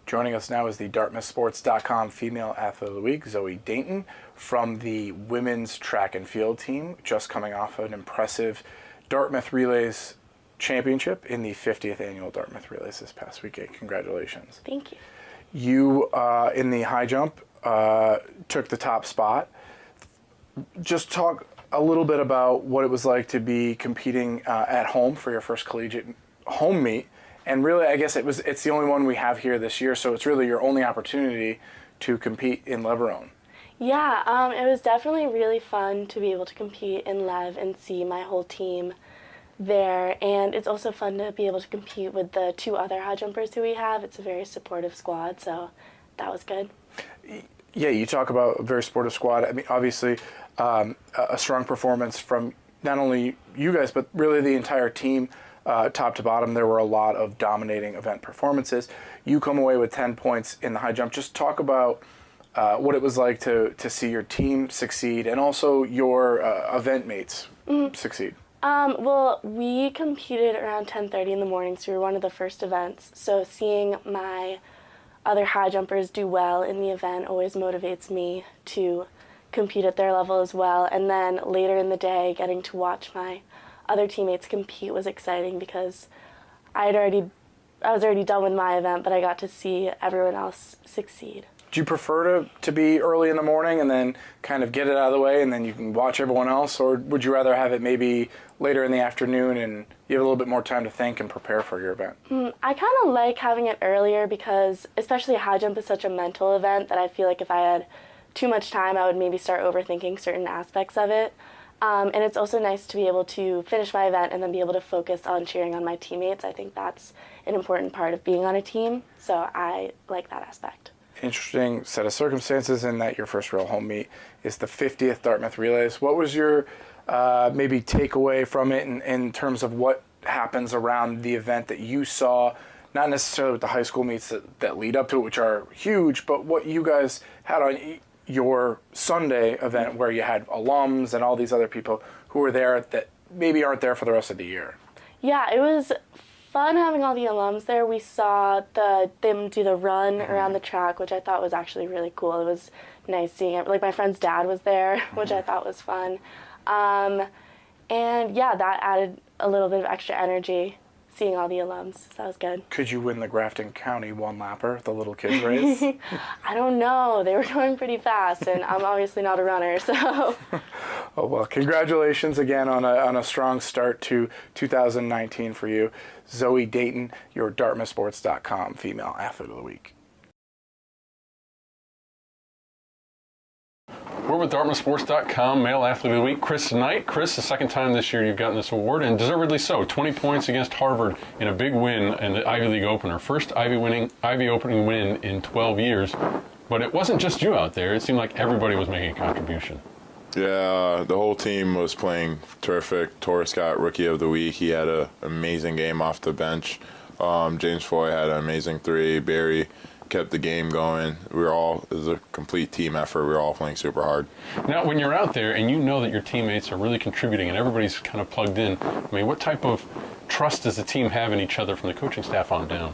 Joining us now is the DartmouthSports.com Female Athlete of the Week, Zoe Dainton, from the women's track and field team, just coming off an impressive Dartmouth Relays championship in the 50th annual Dartmouth Relays this past weekend. Congratulations. Thank you. You, in the high jump, took the top spot. Just talk a little bit about what it was like to be competing at home for your first collegiate home meet. And really, I guess it's the only one we have here this year, so it's really your only opportunity to compete in Lebanon. Yeah, it was definitely really fun to be able to compete in Lev and see my whole team there. And it's also fun to be able to compete with the two other high jumpers who we have. It's a very supportive squad, so that was good. Yeah, you talk about a very supportive squad. I mean, obviously, a strong performance from not only you guys, but really the entire team. Top to bottom, there were a lot of dominating event performances. You come away with 10 points in the high jump. Just talk about what it was like to see your team succeed and also your event mates succeed. Well, we competed around 10:30 in the morning, so we were one of the first events. So seeing my other high jumpers do well in the event always motivates me to compete at their level as well. And then later in the day, getting to watch my other teammates compete was exciting because I was already done with my event, but I got to see everyone else succeed. Do you prefer to be early in the morning and then kind of get it out of the way and then you can watch everyone else, or would you rather have it maybe later in the afternoon and you have a little bit more time to think and prepare for your event? I kind of like having it earlier because especially high jump is such a mental event that I feel like if I had too much time I would maybe start overthinking certain aspects of it. And it's also nice to be able to finish my event and then be able to focus on cheering on my teammates. I think that's an important part of being on a team, so I like that aspect. Interesting set of circumstances in that your first real home meet is the 50th Dartmouth Relays. What was your maybe takeaway from it in terms of what happens around the event that you saw, not necessarily with the high school meets that lead up to it, which are huge, but what you guys had on your Sunday event where you had alums and all these other people who were there that maybe aren't there for the rest of the year? Yeah, it was fun having all the alums there. We saw them do the run around the track, which I thought was actually really cool. It was nice seeing it. Like my friend's dad was there, which I thought was fun. And yeah, that added a little bit of extra energy, seeing all the alums, so that was good. Could you win the Grafton County one-lapper, the little kids race? I don't know. They were going pretty fast, and I'm obviously not a runner, so. Oh, well, congratulations again on a strong start to 2019 for you. Zoe Dainton, your DartmouthSports.com Female Athlete of the Week. We're with DartmouthSports.com Male Athlete of the Week, Chris Knight. Chris, the second time this year you've gotten this award, and deservedly so. 20 points against Harvard in a big win in the Ivy League opener. First Ivy opening win in 12 years. But it wasn't just you out there. It seemed like everybody was making a contribution. Yeah, the whole team was playing terrific. Torres got Rookie of the Week. He had an amazing game off the bench. James Foy had an amazing three. Barry kept the game going. It was a complete team effort. We were all playing super hard. Now, when you're out there and you know that your teammates are really contributing and everybody's kind of plugged in, I mean, what type of trust does the team have in each other from the coaching staff on down?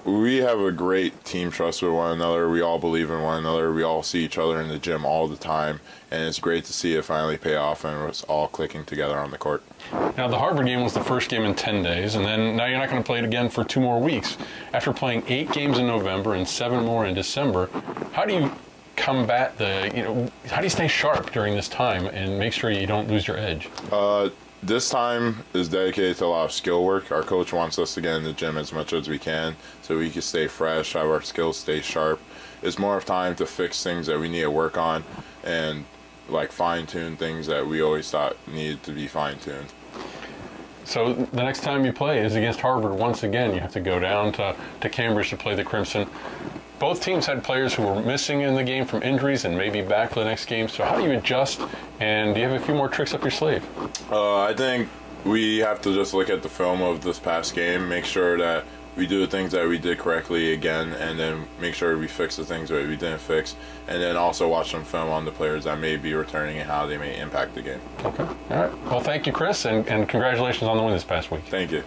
We have a great team trust with one another. We all believe in one another. We all see each other in the gym all the time, and it's great to see it finally pay off and it's all clicking together on the court. Now, the Harvard game was the first game in 10 days, and then now you're not going to play it again for 2 more weeks. After playing 8 games in November and 7 more in December, how do you combat how do you stay sharp during this time and make sure you don't lose your edge? This time is dedicated to a lot of skill work. Our coach wants us to get in the gym as much as we can so we can stay fresh, have our skills stay sharp. It's more of time to fix things that we need to work on and like fine-tune things that we always thought needed to be fine-tuned. So the next time you play is against Harvard once again. You have to go down to Cambridge to play the Crimson. Both teams had players who were missing in the game from injuries and maybe back for the next game. So how do you adjust, and do you have a few more tricks up your sleeve? I think we have to just look at the film of this past game, make sure that we do the things that we did correctly again, and then make sure we fix the things that we didn't fix, and then also watch some film on the players that may be returning and how they may impact the game. Okay. All right. Well, thank you, Chris, and congratulations on the win this past week. Thank you.